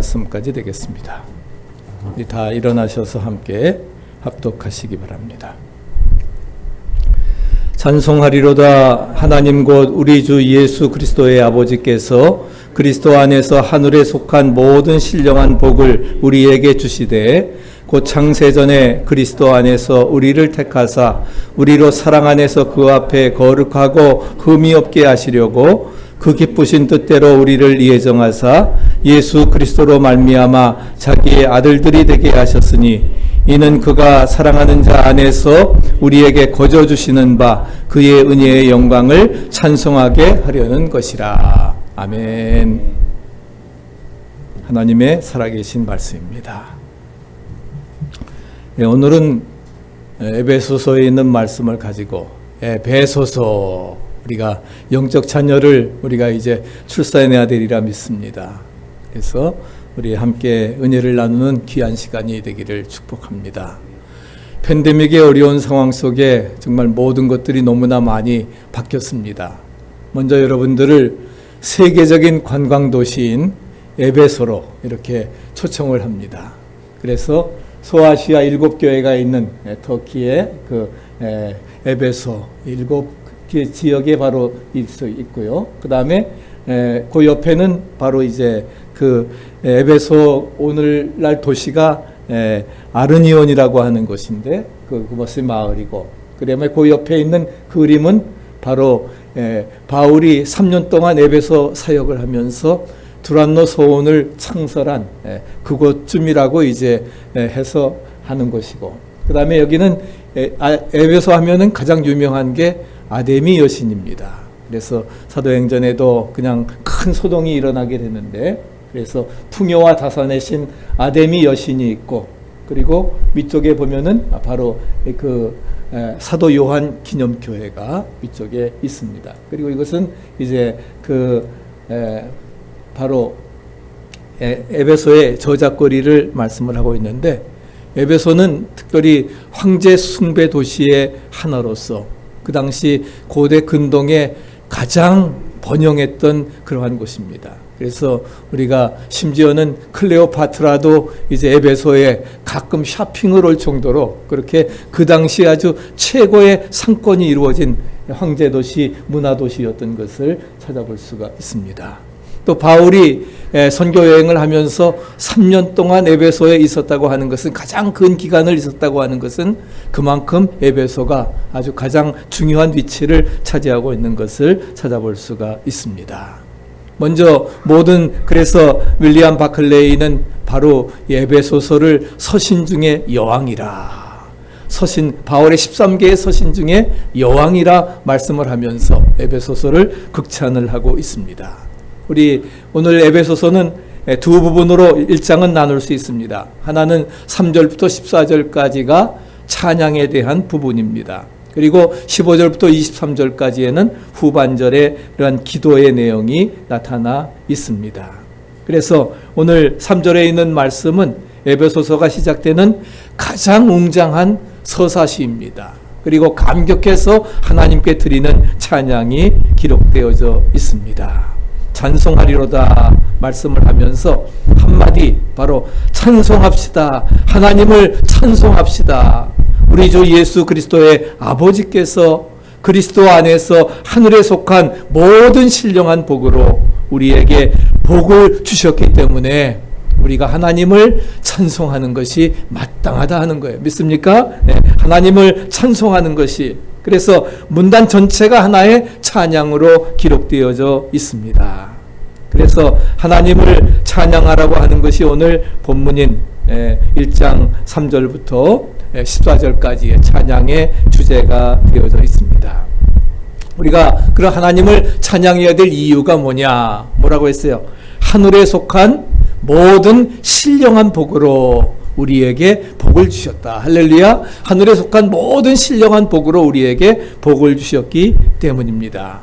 말씀까지 되겠습니다. 우리 다 일어나셔서 함께 합독하시기 바랍니다. 찬송하리로다. 하나님 곧 우리 주 예수 그리스도의 아버지께서 그리스도 안에서 하늘에 속한 모든 신령한 복을 우리에게 주시되 곧 창세전에 그리스도 안에서 우리를 택하사 우리로 사랑 안에서 그 앞에 거룩하고 흠이 없게 하시려고 그 기쁘신 뜻대로 우리를 예정하사 예수 그리스도로 말미암아 자기의 아들들이 되게 하셨으니 이는 그가 사랑하는 자 안에서 우리에게 거저 주시는 바 그의 은혜의 영광을 찬송하게 하려는 것이라. 아멘. 하나님의 살아계신 말씀입니다. 오늘은 에베소서에 있는 말씀을 가지고 에베소서, 우리가 영적 자녀를 우리가 이제 출산해야 되리라 믿습니다. 그래서 우리 함께 은혜를 나누는 귀한 시간이 되기를 축복합니다. 팬데믹의 어려운 상황 속에 정말 모든 것들이 너무나 많이 바뀌었습니다. 먼저 여러분들을 세계적인 관광도시인 에베소로 이렇게 초청을 합니다. 그래서 소아시아 7교회가 있는 터키의 그 에베소 7개 지역에 바로 있고요. 그 다음에 그 옆에는 바로 이제 그 에베소 오늘날 도시가 아르니온이라고 하는 곳인데 그것이 마을이고, 그다음에 그 옆에 있는 그림은 바로 바울이 3년 동안 에베소 사역을 하면서 두란노 소원을 창설한 그곳쯤이라고 이제 해서 하는 것이고, 그 다음에 여기는 에베소 하면은 가장 유명한 게 아데미 여신입니다. 그래서 사도행전에도 그냥 큰 소동이 일어나게 되는데, 그래서 풍요와 다산의 신 아데미 여신이 있고, 그리고 위쪽에 보면은 바로 그 사도 요한 기념교회가 위쪽에 있습니다. 그리고 이것은 이제 그 바로 에베소의 저작거리를 말씀을 하고 있는데, 에베소는 특별히 황제 숭배 도시의 하나로서 그 당시 고대 근동의 가장 번영했던 그러한 곳입니다. 그래서 우리가 심지어는 클레오파트라도 이제 에베소에 가끔 샤핑을 올 정도로 그렇게 그 당시 아주 최고의 상권이 이루어진 황제도시, 문화도시였던 것을 찾아볼 수가 있습니다. 또 바울이 선교 여행을 하면서 3년 동안 에베소에 있었다고 하는 것은, 가장 긴 기간을 있었다고 하는 것은 그만큼 에베소가 아주 가장 중요한 위치를 차지하고 있는 것을 찾아볼 수가 있습니다. 먼저 그래서 윌리엄 바클레이는 바로 에베소서를 서신 중에 여왕이라, 바울의 13개의 서신 중에 여왕이라 말씀을 하면서 에베소서를 극찬을 하고 있습니다. 우리 오늘 에베소서는 두 부분으로 1장은 나눌 수 있습니다. 하나는 3절부터 14절까지가 찬양에 대한 부분입니다. 그리고 15절부터 23절까지에는 후반절에 이러한 기도의 내용이 나타나 있습니다. 그래서 오늘 3절에 있는 말씀은 에베소서가 시작되는 가장 웅장한 서사시입니다. 그리고 감격해서 하나님께 드리는 찬양이 기록되어져 있습니다. 찬송하리로다 말씀을 하면서 한마디, 바로 찬송합시다. 하나님을 찬송합시다. 우리 주 예수 그리스도의 아버지께서 그리스도 안에서 하늘에 속한 모든 신령한 복으로 우리에게 복을 주셨기 때문에 우리가 하나님을 찬송하는 것이 마땅하다 하는 거예요. 믿습니까? 네, 하나님을 찬송하는 것이, 그래서 문단 전체가 하나의 찬양으로 기록되어져 있습니다. 그래서 하나님을 찬양하라고 하는 것이 오늘 본문인 1장 3절부터 14절까지의 찬양의 주제가 되어져 있습니다. 우리가 그런 하나님을 찬양해야 될 이유가 뭐라고 했어요? 하늘에 속한 모든 신령한 복으로 우리에게 복을 주셨다. 할렐루야. 하늘에 속한 모든 신령한 복으로 우리에게 복을 주셨기 때문입니다.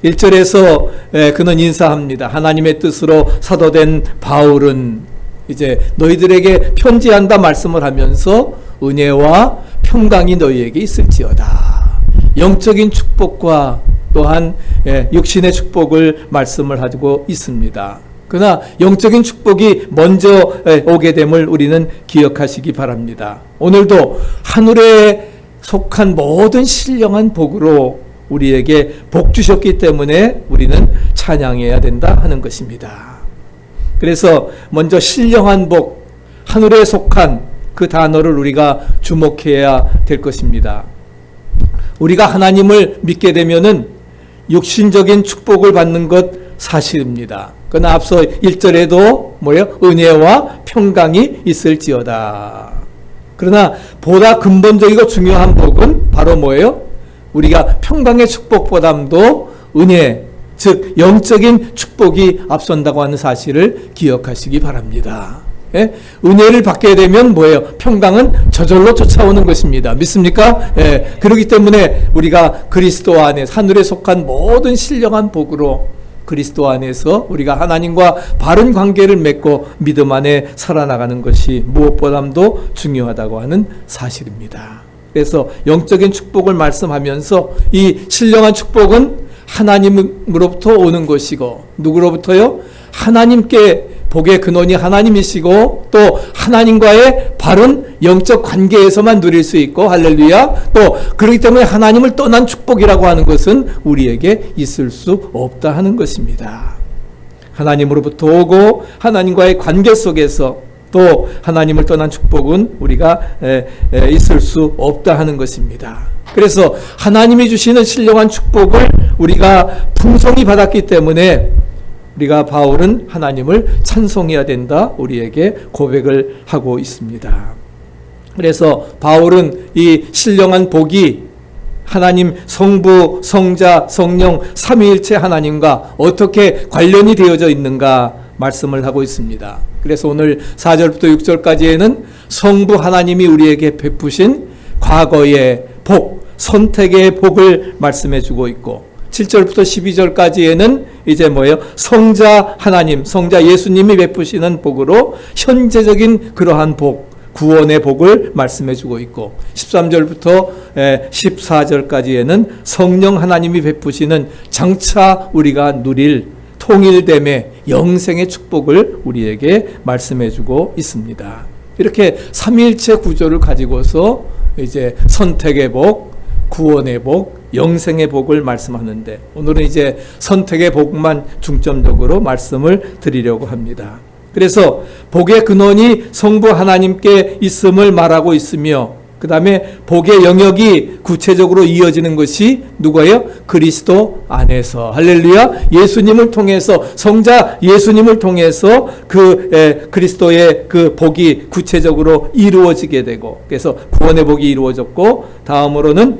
1절에서 그는 인사합니다. 하나님의 뜻으로 사도된 바울은 이제 너희들에게 편지한다 말씀을 하면서 은혜와 평강이 너희에게 있을지어다. 영적인 축복과 또한 육신의 축복을 말씀을 하고 있습니다. 그러나 영적인 축복이 먼저 오게 됨을 우리는 기억하시기 바랍니다. 오늘도 하늘에 속한 모든 신령한 복으로 우리에게 복 주셨기 때문에 우리는 찬양해야 된다 하는 것입니다. 그래서 먼저 신령한 복, 하늘에 속한 그 단어를 우리가 주목해야 될 것입니다. 우리가 하나님을 믿게 되면은 육신적인 축복을 받는 것 사실입니다. 그러나 앞서 1절에도 뭐예요? 은혜와 평강이 있을지어다. 그러나 보다 근본적이고 중요한 복은 바로 뭐예요? 우리가 평강의 축복보다도 은혜, 즉 영적인 축복이 앞선다고 하는 사실을 기억하시기 바랍니다. 예? 은혜를 받게 되면 뭐예요? 평강은 저절로 쫓아오는 것입니다. 믿습니까? 예. 그렇기 때문에 우리가 그리스도 안에 하늘에 속한 모든 신령한 복으로 그리스도 안에서 우리가 하나님과 바른 관계를 맺고 믿음 안에 살아나가는 것이 무엇보다도 중요하다고 하는 사실입니다. 그래서 영적인 축복을 말씀하면서 이 신령한 축복은 하나님으로부터 오는 것이고, 누구로부터요? 하나님께, 복의 근원이 하나님이시고 또 하나님과의 바른 영적 관계에서만 누릴 수 있고, 할렐루야. 또 그렇기 때문에 하나님을 떠난 축복이라고 하는 것은 우리에게 있을 수 없다 하는 것입니다. 하나님으로부터 오고 하나님과의 관계 속에서 또 하나님을 떠난 축복은 우리가 있을 수 없다 하는 것입니다. 그래서 하나님이 주시는 신령한 축복을 우리가 풍성히 받았기 때문에 우리가 바울은 하나님을 찬송해야 된다 우리에게 고백을 하고 있습니다. 그래서 바울은 이 신령한 복이 하나님 성부, 성자, 성령 삼위일체 하나님과 어떻게 관련이 되어져 있는가 말씀을 하고 있습니다. 그래서 오늘 4절부터 6절까지에는 성부 하나님이 우리에게 베푸신 과거의 복, 선택의 복을 말씀해 주고 있고, 7절부터 12절까지에는 이제 뭐예요? 성자 하나님, 성자 예수님이 베푸시는 복으로 현재적인 그러한 복, 구원의 복을 말씀해 주고 있고, 13절부터 14절까지에는 성령 하나님이 베푸시는 장차 우리가 누릴 통일됨의 영생의 축복을 우리에게 말씀해 주고 있습니다. 이렇게 삼위일체 구조를 가지고서 이제 선택의 복, 구원의 복, 영생의 복을 말씀하는데, 오늘은 이제 선택의 복만 중점적으로 말씀을 드리려고 합니다. 그래서 복의 근원이 성부 하나님께 있음을 말하고 있으며, 그 다음에 복의 영역이 구체적으로 이어지는 것이 누구예요? 그리스도 안에서, 할렐루야, 예수님을 통해서, 성자 예수님을 통해서 그 그리스도의 그 복이 구체적으로 이루어지게 되고, 그래서 구원의 복이 이루어졌고, 다음으로는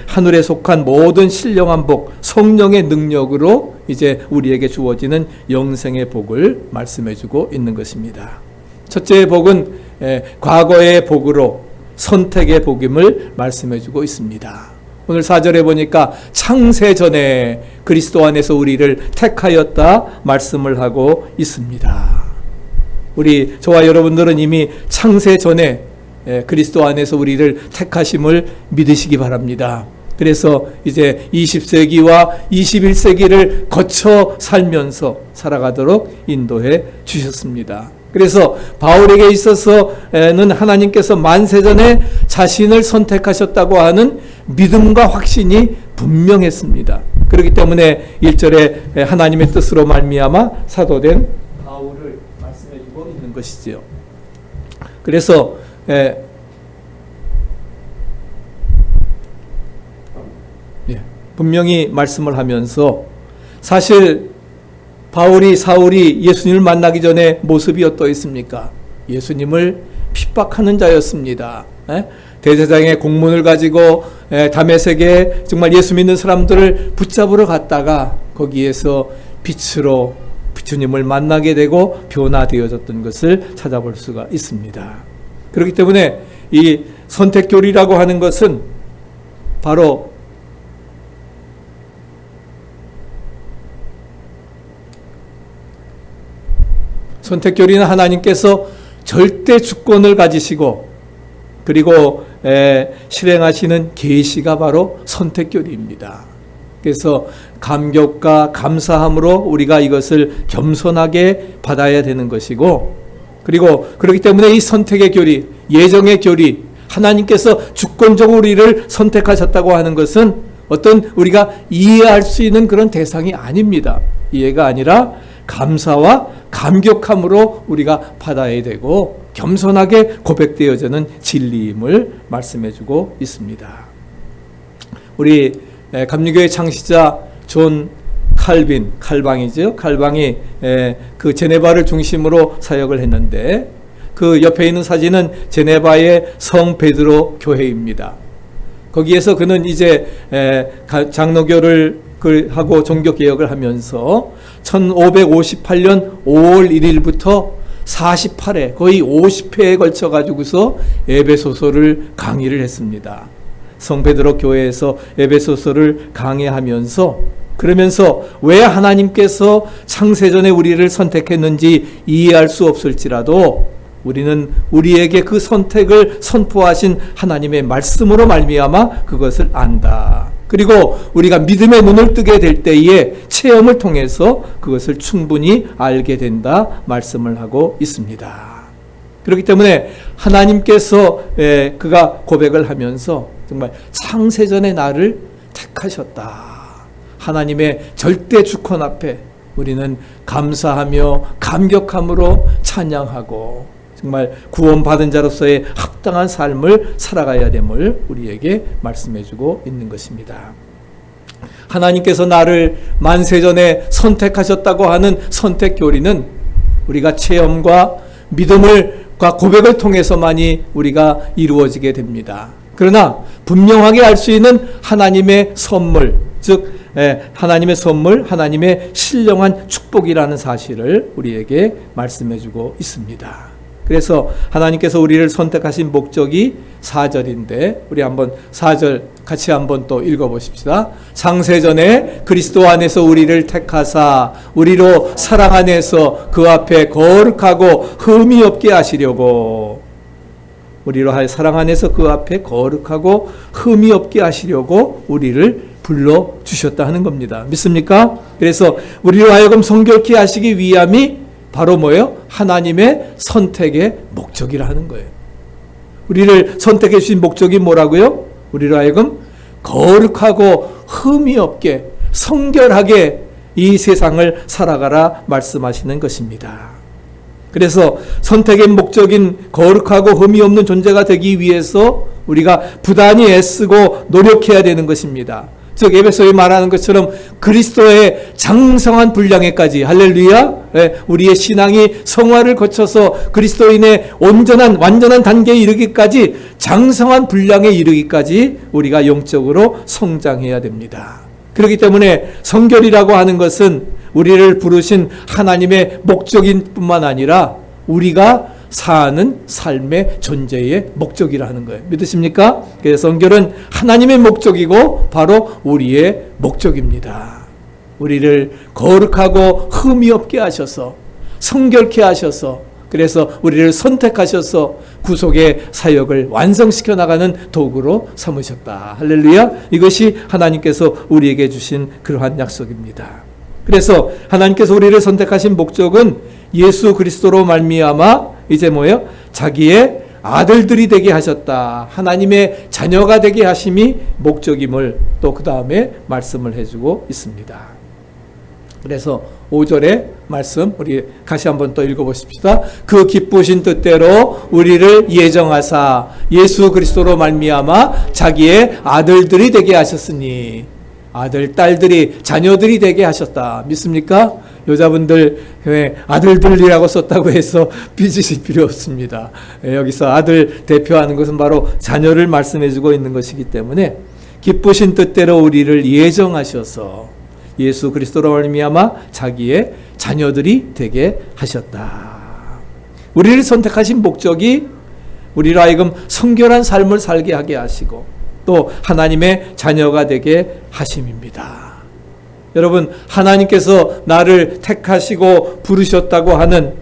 하늘에 속한 모든 신령한 복, 성령의 능력으로 이제 우리에게 주어지는 영생의 복을 말씀해주고 있는 것입니다. 첫째 복은 과거의 복으로 선택의 복임을 말씀해주고 있습니다. 오늘 4절에 보니까 창세 전에 그리스도 안에서 우리를 택하였다 말씀을 하고 있습니다. 우리 저와 여러분들은 이미 창세 전에 그리스도 안에서 우리를 택하심을 믿으시기 바랍니다. 그래서 이제 20세기와 21세기를 거쳐 살면서 살아가도록 인도해 주셨습니다. 그래서 바울에게 있어서는 하나님께서 만세전에 자신을 선택하셨다고 하는 믿음과 확신이 분명했습니다. 그렇기 때문에 1절에 하나님의 뜻으로 말미암아 사도된 바울을 말씀해주고 있는 것이지요. 그래서 분명히 말씀을 하면서, 사실 사울이 예수님을 만나기 전에 모습이 어떠했습니까? 예수님을 핍박하는 자였습니다. 대제사장의 공문을 가지고 다메섹에 정말 예수 믿는 사람들을 붙잡으러 갔다가 거기에서 빛으로 주님을 만나게 되고 변화되어졌던 것을 찾아볼 수가 있습니다. 그렇기 때문에 이 선택교리라고 하는 것은 바로 선택교리는 하나님께서 절대 주권을 가지시고 그리고 실행하시는 계시가 바로 선택교리입니다. 그래서 감격과 감사함으로 우리가 이것을 겸손하게 받아야 되는 것이고, 그리고 그렇기 때문에 이 선택의 교리, 예정의 교리, 하나님께서 주권적으로 우리를 선택하셨다고 하는 것은 어떤 우리가 이해할 수 있는 그런 대상이 아닙니다. 이해가 아니라 감사와 감격함으로 우리가 받아야 되고 겸손하게 고백되어지는 진리임을 말씀해주고 있습니다. 우리 감리교회 창시자 존 칼방이죠. 칼방이 그 제네바를 중심으로 사역을 했는데, 그 옆에 있는 사진은 제네바의 성 베드로 교회입니다. 거기에서 그는 이제 장로교를 하고 종교개혁을 하면서 1558년 5월 1일부터 48회, 거의 50회에 걸쳐 가지고서 에베소서를 강의를 했습니다. 성 베드로 교회에서 에베소서를 강의하면서, 그러면서 왜 하나님께서 창세전에 우리를 선택했는지 이해할 수 없을지라도 우리는 우리에게 그 선택을 선포하신 하나님의 말씀으로 말미암아 그것을 안다. 그리고 우리가 믿음의 눈을 뜨게 될 때에 체험을 통해서 그것을 충분히 알게 된다 말씀을 하고 있습니다. 그렇기 때문에 하나님께서 그가 고백을 하면서 정말 창세전에 나를 택하셨다. 하나님의 절대 주권 앞에 우리는 감사하며 감격함으로 찬양하고 정말 구원받은 자로서의 합당한 삶을 살아가야 됨을 우리에게 말씀해주고 있는 것입니다. 하나님께서 나를 만세전에 선택하셨다고 하는 선택 교리는 우리가 체험과 믿음과 고백을 통해서만이 우리가 이루어지게 됩니다. 그러나 분명하게 알 수 있는 하나님의 선물, 즉 하나님의 선물, 하나님의 신령한 축복이라는 사실을 우리에게 말씀해주고 있습니다. 그래서 하나님께서 우리를 선택하신 목적이 4절인데 우리 한번 4절 같이 한번 또 읽어보십시다. 창세전에 그리스도 안에서 우리를 택하사 우리로 사랑 안에서 그 앞에 거룩하고 흠이 없게 하시려고, 우리로 사랑 안에서 그 앞에 거룩하고 흠이 없게 하시려고 우리를 불러주셨다 하는 겁니다. 믿습니까? 그래서 우리로 하여금 성결케 하시기 위함이 바로 뭐예요? 하나님의 선택의 목적이라 하는 거예요. 우리를 선택해 주신 목적이 뭐라고요? 우리로 하여금 거룩하고 흠이 없게 성결하게 이 세상을 살아가라 말씀하시는 것입니다. 그래서 선택의 목적인 거룩하고 흠이 없는 존재가 되기 위해서 우리가 부단히 애쓰고 노력해야 되는 것입니다. 즉 에베소에 말하는 것처럼 그리스도의 장성한 분량에까지, 할렐루야, 우리의 신앙이 성화를 거쳐서 그리스도인의 완전한 단계에 이르기까지, 장성한 분량에 이르기까지 우리가 영적으로 성장해야 됩니다. 그렇기 때문에 성결이라고 하는 것은 우리를 부르신 하나님의 목적인 뿐만 아니라 우리가 사는 삶의 존재의 목적이라 하는 거예요. 믿으십니까? 그래서 성결은 하나님의 목적이고 바로 우리의 목적입니다. 우리를 거룩하고 흠이 없게 하셔서 성결케 하셔서, 그래서 우리를 선택하셔서 구속의 사역을 완성시켜 나가는 도구로 삼으셨다. 할렐루야. 이것이 하나님께서 우리에게 주신 그러한 약속입니다. 그래서 하나님께서 우리를 선택하신 목적은 예수 그리스도로 말미암아 이제 뭐예요? 자기의 아들들이 되게 하셨다. 하나님의 자녀가 되게 하심이 목적임을 또 그 다음에 말씀을 해주고 있습니다. 그래서 5절의 말씀 우리 다시 한번 또 읽어보십시다. 그 기쁘신 뜻대로 우리를 예정하사 예수 그리스도로 말미암아 자기의 아들들이 되게 하셨으니, 아들, 딸들이, 자녀들이 되게 하셨다. 믿습니까? 여자분들 아들들이라고 썼다고 해서 삐지실 필요 없습니다. 여기서 아들 대표하는 것은 바로 자녀를 말씀해주고 있는 것이기 때문에 기쁘신 뜻대로 우리를 예정하셔서 예수 그리스도로 말미암아 자기의 자녀들이 되게 하셨다. 우리를 선택하신 목적이 우리로 하여금 성결한 삶을 살게 하게 하시고 또 하나님의 자녀가 되게 하심입니다. 여러분, 하나님께서 나를 택하시고 부르셨다고 하는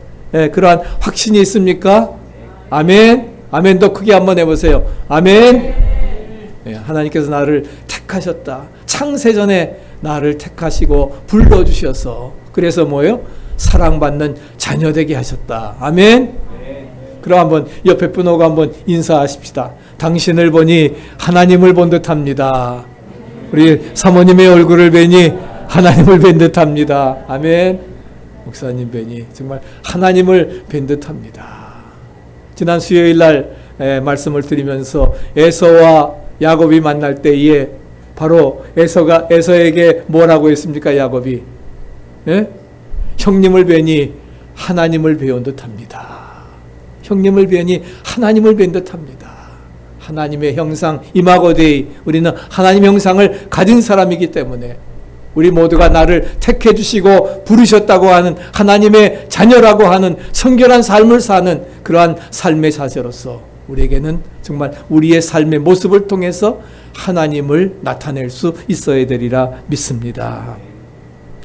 그러한 확신이 있습니까? 아멘. 아멘. 더 크게 한번 해보세요. 아멘. 하나님께서 나를 택하셨다. 창세전에 나를 택하시고 불러주셔서 그래서 뭐예요? 사랑받는 자녀 되게 하셨다. 아멘. 그럼 한번 옆에 분하고 한번 인사하십시다. 당신을 보니 하나님을 본 듯합니다. 우리 사모님의 얼굴을 뵈니 하나님을 뵌 듯합니다. 아멘. 목사님 뵈니 정말 하나님을 뵌 듯합니다. 지난 수요일 날 말씀을 드리면서 에서와 야곱이 만날 때에 바로 에서에게 뭐라고 했습니까? 야곱이 형님을 뵈니 하나님을 배운 듯합니다. 형님을 뵈니 하나님을 뵌 듯합니다. 하나님의 형상 이마고데이, 우리는 하나님의 형상을 가진 사람이기 때문에 우리 모두가 나를 택해 주시고 부르셨다고 하는 하나님의 자녀라고 하는 청결한 삶을 사는 그러한 삶의 자세로서 우리에게는 정말 우리의 삶의 모습을 통해서 하나님을 나타낼 수 있어야 되리라 믿습니다.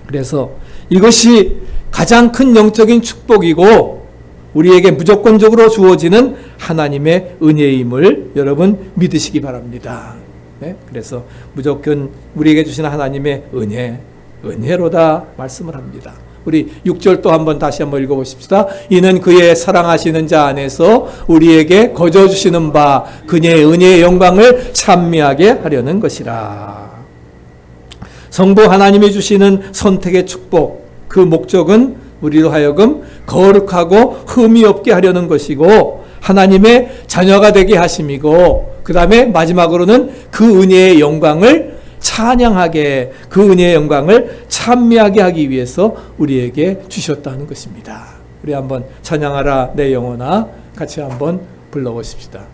그래서 이것이 가장 큰 영적인 축복이고 우리에게 무조건적으로 주어지는 하나님의 은혜임을 여러분 믿으시기 바랍니다. 그래서 무조건 우리에게 주시는 하나님의 은혜로다 말씀을 합니다. 우리 6절 또 한번 다시 한번 읽어보십시다. 이는 그의 사랑하시는 자 안에서 우리에게 거저 주시는 바 그의 은혜의 영광을 찬미하게 하려는 것이라. 성부 하나님이 주시는 선택의 축복, 그 목적은 우리로 하여금 거룩하고 흠이 없게 하려는 것이고 하나님의 자녀가 되게 하심이고 그 다음에 마지막으로는 그 은혜의 영광을 찬양하게, 그 은혜의 영광을 찬미하게 하기 위해서 우리에게 주셨다는 것입니다. 우리 한번 찬양하라 내 영혼아 같이 한번 불러보십시다.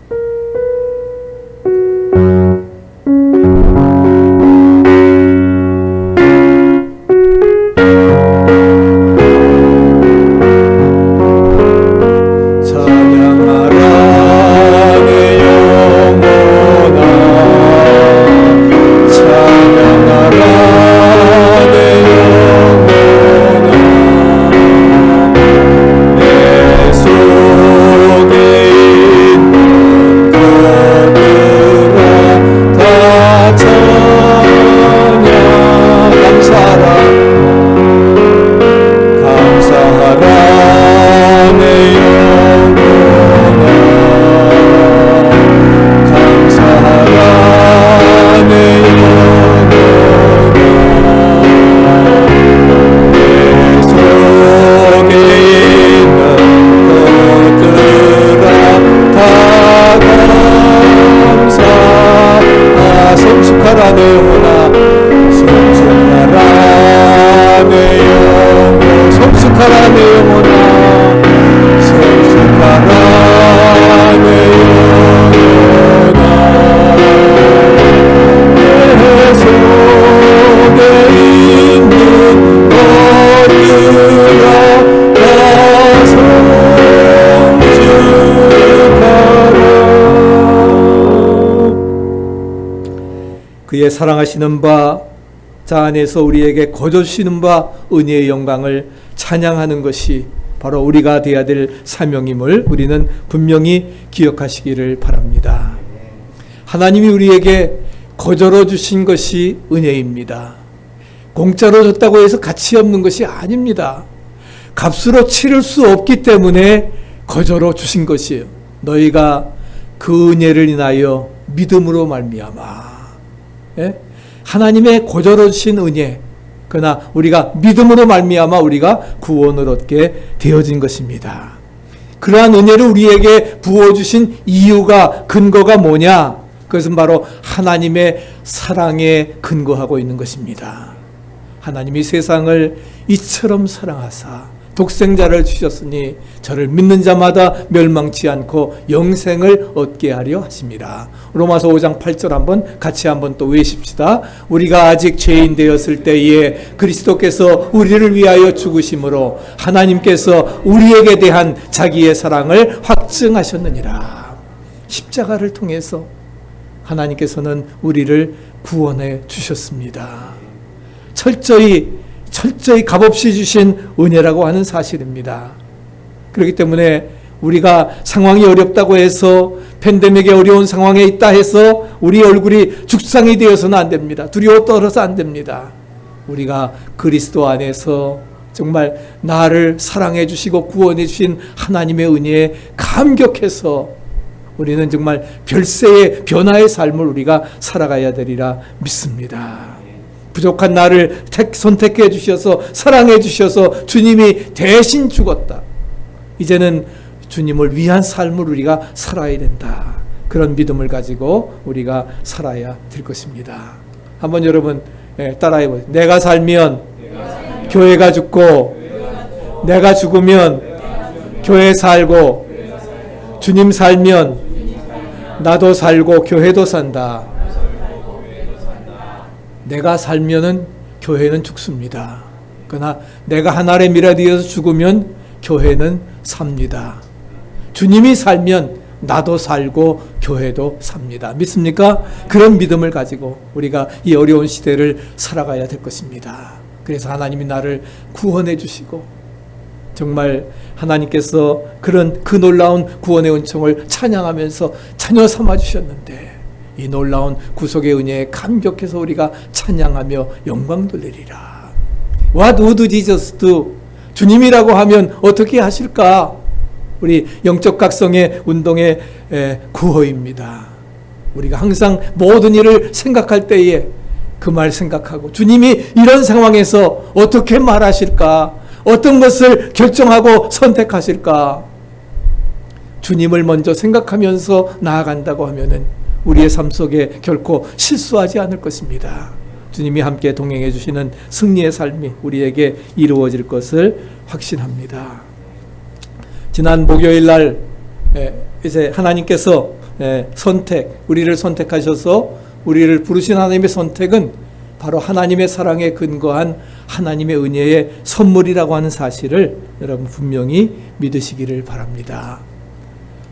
그의 사랑하시는 바 자 안에서 우리에게 거저 주시는 바 은혜의 영광을 찬양하는 것이 바로 우리가 되어야 될 사명임을 우리는 분명히 기억하시기를 바랍니다. 하나님이 우리에게 거저로 주신 것이 은혜입니다. 공짜로 줬다고 해서 가치 없는 것이 아닙니다. 값으로 치를 수 없기 때문에 거저로 주신 것이에요. 너희가 그 은혜를 인하여 믿음으로 말미암아. 하나님의 거저로 주신 은혜, 그러나 우리가 믿음으로 말미암아 우리가 구원을 얻게 되어진 것입니다. 그러한 은혜를 우리에게 부어주신 이유가, 근거가 뭐냐? 그것은 바로 하나님의 사랑에 근거하고 있는 것입니다. 하나님이 세상을 이처럼 사랑하사 독생자를 주셨으니 저를 믿는 자마다 멸망치 않고 영생을 얻게 하려 하십니다. 로마서 5장 8절 한번 같이 한번 또 외십시다. 우리가 아직 죄인 되었을 때에 그리스도께서 우리를 위하여 죽으심으로 하나님께서 우리에게 대한 자기의 사랑을 확증하셨느니라. 십자가를 통해서 하나님께서는 우리를 구원해 주셨습니다. 철저히 값없이 주신 은혜라고 하는 사실입니다. 그렇기 때문에 우리가 상황이 어렵다고 해서, 팬데믹의 어려운 상황에 있다 해서 우리 얼굴이 죽상이 되어서는 안 됩니다. 두려워 떨어서 안 됩니다. 우리가 그리스도 안에서 정말 나를 사랑해 주시고 구원해 주신 하나님의 은혜에 감격해서 우리는 정말 별세의 변화의 삶을 우리가 살아가야 되리라 믿습니다. 부족한 나를 선택해 주셔서 사랑해 주셔서 주님이 대신 죽었다. 이제는 주님을 위한 삶을 우리가 살아야 된다. 그런 믿음을 가지고 우리가 살아야 될 것입니다. 한번 여러분 따라해 보세요. 내가 살면 교회가 죽고 내가 죽으면 교회 살고 주님 살면 나도 살고 교회도 산다. 내가 살면은 교회는 죽습니다. 그러나 내가 하나님의 미라되어서 죽으면 교회는 삽니다. 주님이 살면 나도 살고 교회도 삽니다. 믿습니까? 그런 믿음을 가지고 우리가 이 어려운 시대를 살아가야 될 것입니다. 그래서 하나님이 나를 구원해 주시고 정말 하나님께서 그런 그 놀라운 구원의 은총을 찬양하면서 자녀 삼아 주셨는데 이 놀라운 구속의 은혜에 감격해서 우리가 찬양하며 영광 돌리리라. What would Jesus do? 주님이라고 하면 어떻게 하실까? 우리 영적 각성의 운동의 구호입니다. 우리가 항상 모든 일을 생각할 때에 그 말 생각하고 주님이 이런 상황에서 어떻게 말하실까? 어떤 것을 결정하고 선택하실까? 주님을 먼저 생각하면서 나아간다고 하면은 우리의 삶 속에 결코 실수하지 않을 것입니다. 주님이 함께 동행해 주시는 승리의 삶이 우리에게 이루어질 것을 확신합니다. 지난 목요일 날 이제 하나님께서 우리를 선택하셔서 우리를 부르신 하나님의 선택은 바로 하나님의 사랑에 근거한 하나님의 은혜의 선물이라고 하는 사실을 여러분 분명히 믿으시기를 바랍니다.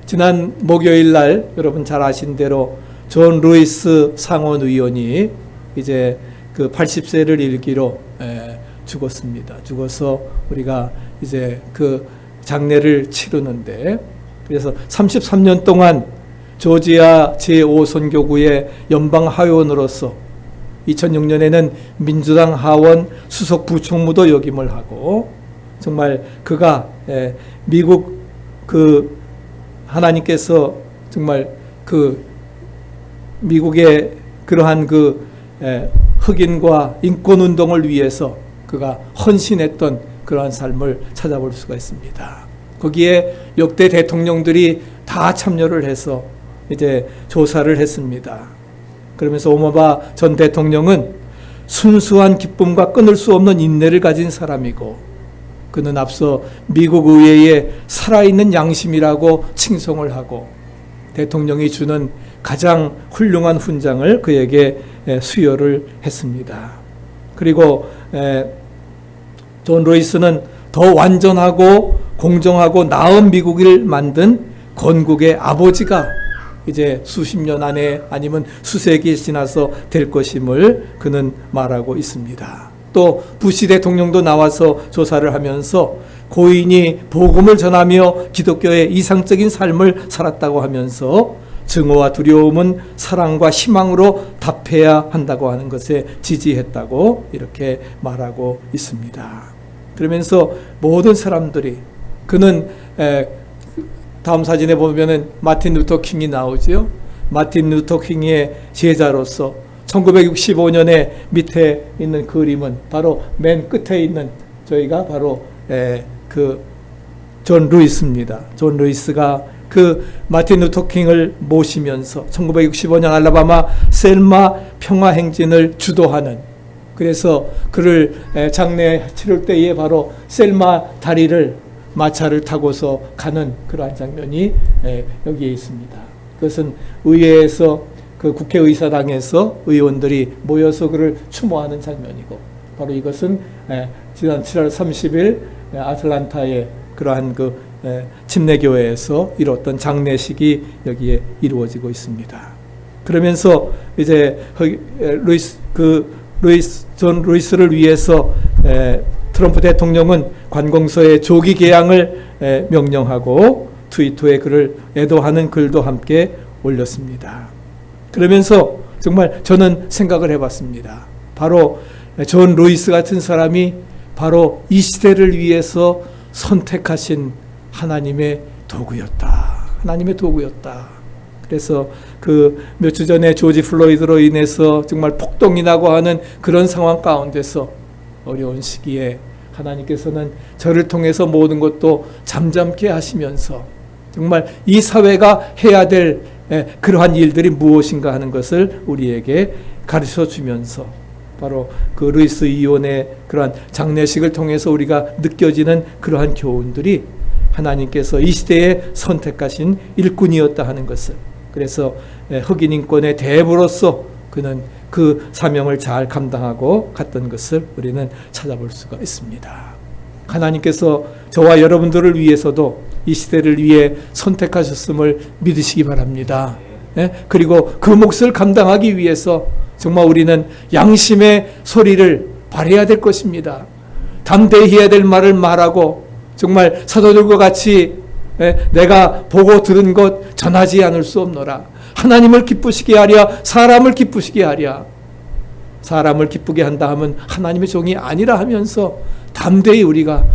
지난 목요일 날 여러분 잘 아신 대로 존 루이스 상원 의원이 이제 그 80세를 일기로 죽었습니다. 죽어서 우리가 이제 그 장례를 치르는데, 그래서 33년 동안 조지아 제5선교구의 연방 하원으로서 2006년에는 민주당 하원 수석 부총무도 역임을 하고, 정말 그가 미국 그 하나님께서 정말 그 미국의 그러한 그 흑인과 인권 운동을 위해서 그가 헌신했던 그러한 삶을 찾아볼 수가 있습니다. 거기에 역대 대통령들이 다 참여를 해서 이제 조사를 했습니다. 그러면서 오바마 전 대통령은 순수한 기쁨과 끊을 수 없는 인내를 가진 사람이고, 그는 앞서 미국 의회의 살아있는 양심이라고 칭송을 하고 대통령이 주는 가장 훌륭한 훈장을 그에게 수여를 했습니다. 그리고 존 루이스는 더 완전하고 공정하고 나은 미국을 만든 건국의 아버지가 이제 수십 년 안에 아니면 수세기 지나서 될 것임을 그는 말하고 있습니다. 또 부시 대통령도 나와서 조사를 하면서 고인이 복음을 전하며 기독교의 이상적인 삶을 살았다고 하면서 증오와 두려움은 사랑과 희망으로 답해야 한다고 하는 것에 지지했다고 이렇게 말하고 있습니다. 그러면서 모든 사람들이, 그는 다음 사진에 보면은 마틴 루터 킹이 나오죠. 마틴 루터 킹의 제자로서 1965년에 밑에 있는 그림은 바로 맨 끝에 있는 저희가 바로 그 존 루이스입니다. 존 루이스가 그 마틴 루터 킹을 모시면서 1965년 알라바마 셀마 평화행진을 주도하는, 그래서 그를 장례 치를 때에 바로 셀마 다리를 마차를 타고서 가는 그러한 장면이 여기에 있습니다. 그것은 의회에서 그 국회의사당에서 의원들이 모여서 그를 추모하는 장면이고, 바로 이것은 지난 7월 30일 아틀란타의 그러한 그 침례교회에서 이뤘던 장례식이 여기에 이루어지고 있습니다. 그러면서 이제 존 루이스를 위해서 트럼프 대통령은 관공서의 조기 개항을 명령하고 트위터에 그를 애도하는 글도 함께 올렸습니다. 그러면서 정말 저는 생각을 해봤습니다. 바로 존 루이스 같은 사람이 바로 이 시대를 위해서 선택하신 하나님의 도구였다. 하나님의 도구였다. 그래서 그 몇 주 전에 조지 플로이드로 인해서 정말 폭동이 나고 하는 그런 상황 가운데서 어려운 시기에 하나님께서는 저를 통해서 모든 것도 잠잠케 하시면서 정말 이 사회가 해야 될 그러한 일들이 무엇인가 하는 것을 우리에게 가르쳐 주면서 바로 그 루이스 이온의 그러한 장례식을 통해서 우리가 느껴지는 그러한 교훈들이 하나님께서 이 시대에 선택하신 일꾼이었다 하는 것을, 그래서 흑인 인권의 대부로서 그는 그 사명을 잘 감당하고 갔던 것을 우리는 찾아볼 수가 있습니다. 하나님께서 저와 여러분들을 위해서도 이 시대를 위해 선택하셨음을 믿으시기 바랍니다. 그리고 그 몫을 감당하기 위해서 정말 우리는 양심의 소리를 발해야 될 것입니다. 담대히 해야 될 말을 말하고 정말 사도들과 같이 내가 보고 들은 것 전하지 않을 수 없노라. 하나님을 기쁘시게 하랴, 사람을 기쁘시게 하랴. 사람을 기쁘게 한다 하면 하나님의 종이 아니라 하면서 담대히 우리가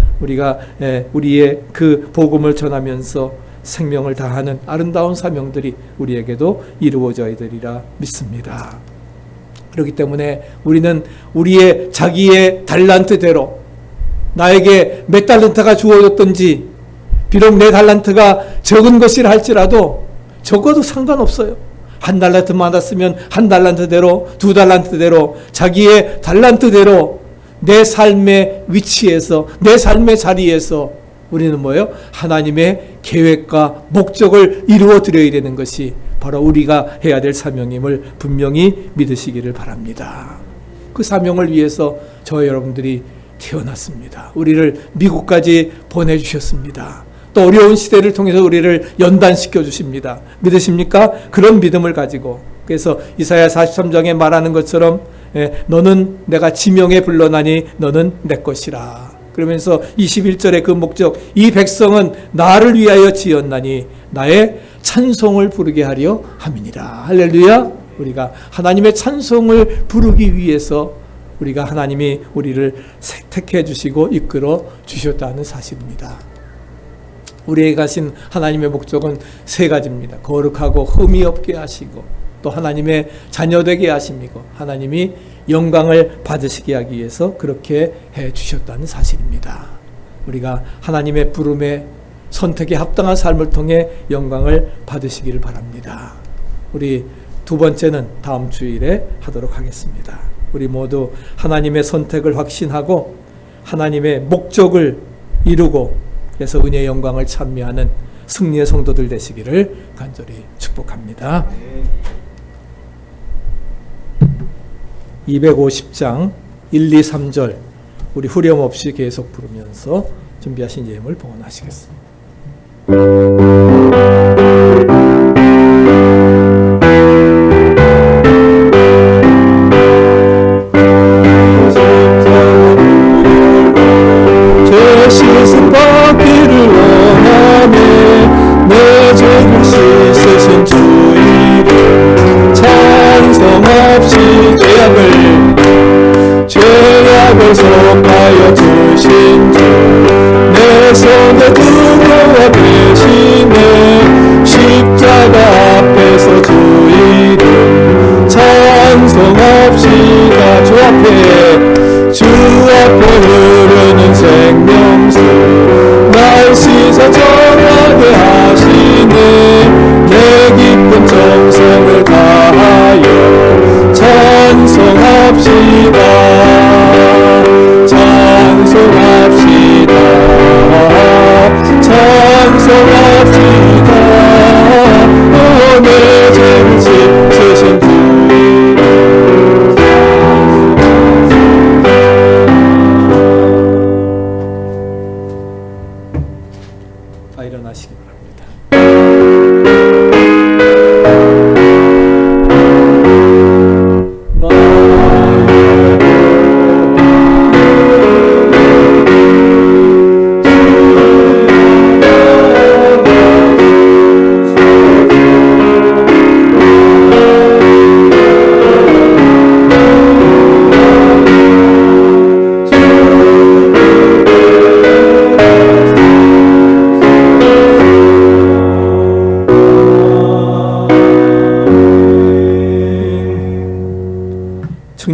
우리의 그 복음을 전하면서 생명을 다하는 아름다운 사명들이 우리에게도 이루어져야 되리라 믿습니다. 그렇기 때문에 우리는 우리의 자기의 달란트대로 나에게 몇 달란트가 주어졌던지, 비록 내 달란트가 적은 것이라 할지라도 적어도 상관없어요. 한 달란트 받았으면 한 달란트대로, 두 달란트대로, 자기의 달란트대로 내 삶의 위치에서, 내 삶의 자리에서 우리는 뭐예요? 하나님의 계획과 목적을 이루어 드려야 되는 것이 바로 우리가 해야 될 사명임을 분명히 믿으시기를 바랍니다. 그 사명을 위해서 저와 여러분들이 태어났습니다. 우리를 미국까지 보내주셨습니다. 또 어려운 시대를 통해서 우리를 연단시켜 주십니다. 믿으십니까? 그런 믿음을 가지고, 그래서 이사야 43장에 말하는 것처럼 너는 내가 지명에 불러나니 너는 내 것이라. 그러면서 21절의 그 목적, 이 백성은 나를 위하여 지었나니 나의 찬송을 부르게 하려 함이니라. 할렐루야. 우리가 하나님의 찬송을 부르기 위해서 우리가 하나님이 우리를 택해 주시고 이끌어 주셨다는 사실입니다. 우리에게 가신 하나님의 목적은 세 가지입니다. 거룩하고 흠이 없게 하시고, 또 하나님의 자녀되게 하심이고, 하나님이 영광을 받으시게 하기 위해서 그렇게 해 주셨다는 사실입니다. 우리가 하나님의 부름에 선택에 합당한 삶을 통해 영광을 받으시기를 바랍니다. 우리 두 번째는 다음 주일에 하도록 하겠습니다. 우리 모두 하나님의 선택을 확신하고 하나님의 목적을 이루고, 그래서 은혜의 영광을 찬미하는 승리의 성도들 되시기를 간절히 축복합니다. 250장 1, 2, 3절 우리 후렴 없이 계속 부르면서 준비하신 예물을 봉헌하시겠습니다. 제 씻은 받기를 원하네. 내 죄를 씻으신 주 이름 찬송 없이 죄악을 속하여 주신 주, 내 속에 들어와 계시네. 십자가 앞에서 주 이름 찬송합시다. 주 앞에 흐르는 생명수, 날 씻어 정하게 하시네. 내 깊은 정성을 다하여 찬송합시다. 찬송합시다. 찬송합시다. 내 죄를 씻으신 주 일어나시기 바랍니다.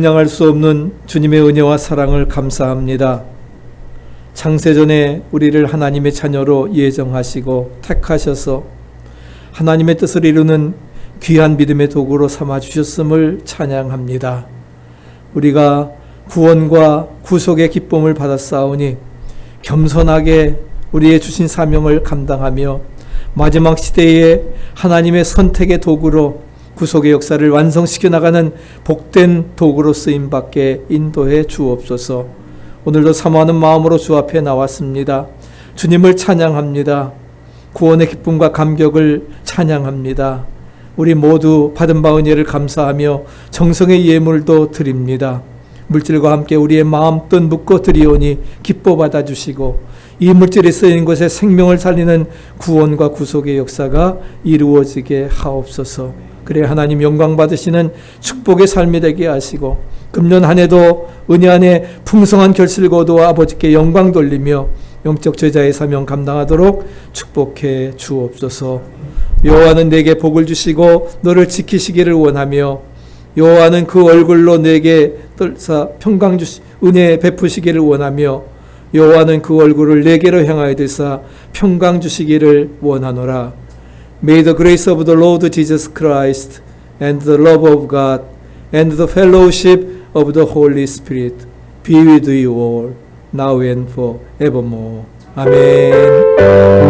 측량할 수 없는 주님의 은혜와 사랑을 감사합니다. 창세전에 우리를 하나님의 자녀로 예정하시고 택하셔서 하나님의 뜻을 이루는 귀한 믿음의 도구로 삼아주셨음을 찬양합니다. 우리가 구원과 구속의 기쁨을 받았사오니 겸손하게 우리의 주신 사명을 감당하며 마지막 시대에 하나님의 선택의 도구로 구속의 역사를 완성시켜 나가는 복된 도구로 쓰임받게 인도해 주옵소서. 오늘도 사모하는 마음으로 주 앞에 나왔습니다. 주님을 찬양합니다. 구원의 기쁨과 감격을 찬양합니다. 우리 모두 받은 바 은혜를 감사하며 정성의 예물도 드립니다. 물질과 함께 우리의 마음 뜻 묻고 드리오니 기뻐 받아주시고 이 물질이 쓰이는 곳에 생명을 살리는 구원과 구속의 역사가 이루어지게 하옵소서. 그래 하나님 영광 받으시는 축복의 삶이 되게 하시고 금년 한 해도 은혜 안에 풍성한 결실 거두어 아버지께 영광 돌리며 영적 제자의 사명 감당하도록 축복해 주옵소서. 여호와는 내게 복을 주시고 너를 지키시기를 원하며 여호와는 그 얼굴로 내게 떨사 평강 은혜 베푸시기를 원하며 여호와는 그 얼굴을 내게로 향하여 들사 평강 주시기를 원하노라. May the grace of the Lord Jesus Christ and the love of God and the fellowship of the Holy Spirit be with you all now and forevermore. 아멘.